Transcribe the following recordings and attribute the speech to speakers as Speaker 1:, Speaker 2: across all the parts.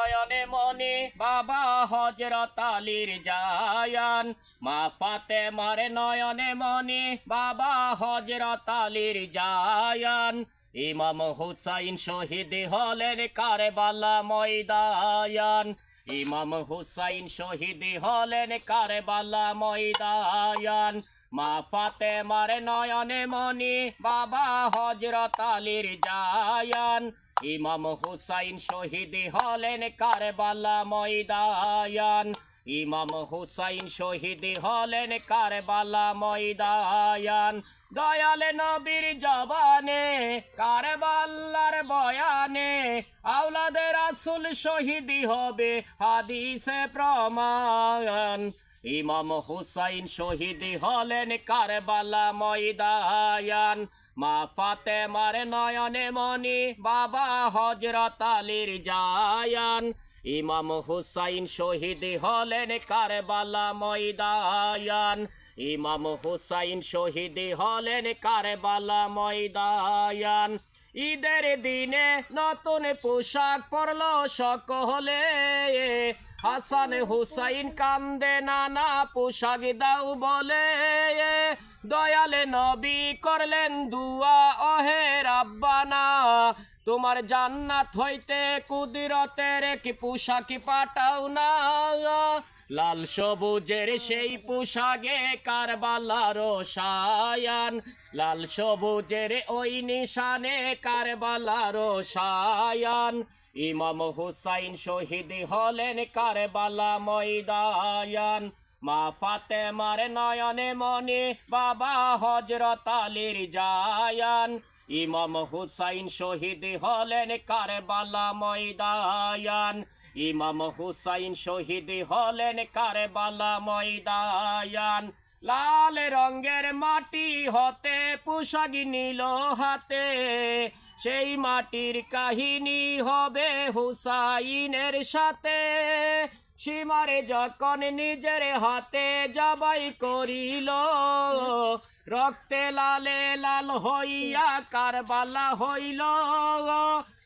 Speaker 1: নয়নে মনে বাবা হযরত আলীর জায়ান মা ফাতেমার নয়নে মনে বাবা হযরত আলীর জায়ান ইমাম হুসাইন শহীদ হলেন কারবালা ময়দান ইমাম হুসাইন শহীদ হলেন কারবালা ময়দান মা ফাতেমার নয়নে মনি বাবা হযরত আলীর জায়ান ইমাম হুসাইন শহীদ হলেন কারবালা ময়দান ইমাম হুসাইন শহীদ হলেন কারবালা ময়দান দয়াল নবীর জবানে কারবালার বয়ানে আওলাদে রাসূল শহীদ হবে হাদিসে প্রমাণ ইমাম হুসাইন শহীদ হলেন কারবালা ময়দান মা ফাতেমার নয়নে মনি বাবা হযরত আলীর জায়ান ইমাম হুসাইন শহীদ হলেন কারবালা ময়দান ইমাম হুসাইন শহীদ হলেন কারবালা ময়দান ঈদের দিনে নতুন পোশাক পরলো সকলে হাসান হুসাইন কান্দে নানা পোশাক দাও বলে দয়াল নবী করলেন দুয়া ওহে রাব্বানা তোমার জান্নাত হইতে কুদরতের কি পোশাক পাঠাও না লাল সবুজের সেই পোশাকে কারবালার শায়ান লাল সবুজের ওই নিশানে কারবালার শায়ান ইমাম হুসাইন শহীদ হলেন কারবালা ময়দান মা ফাতেমার নয়নে মনে বাবা হযরত আলীর জায়ান ইমাম হুসাইন শহীদ হলেন কারবালা ময়দান ইমাম হুসাইন শহীদ হলেন কারবালা ময়দান লাল রঙের মাটি হতে পোশাক নিল হাতে সেই মাটির কাহিনী হবে হুসাইনের সাথে সীমারে যখন নিজের হাতে জবাই করিল রক্তে লালে লাল হইয়া কারবালা হইল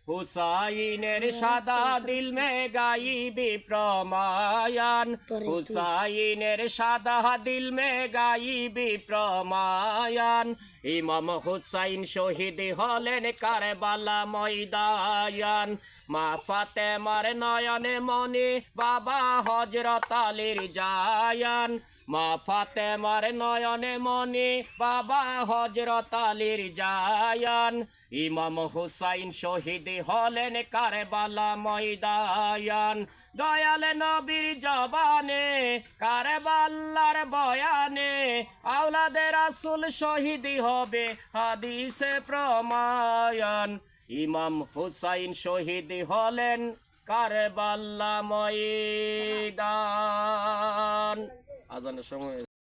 Speaker 1: হুসাইনের সাদা দিল মে গাইবি প্রমায়ান হুসাইনের সাদা দিল মে গাইবি প্রমায়ান ইমাম হুসাইন শহীদ হলেন কারবালা ময়দান মা ফাতেমার নয়নে মনি বাবা হযরত আলীর জায়ান মা ফাতেমার নয়নে মনি বাবা হযরত আলীর জায়ান ইমাম হুসাইন শহীদ হলেন কারবালা ময়দান দয়াল নবীর জবানে কারবালার বয়ানে আওলাদে রাসূল শহীদ হবে হাদিসে প্রমাণ ইমাম হুসাইন শহীদ হলেন কারবালা ময়দান আজানের সময়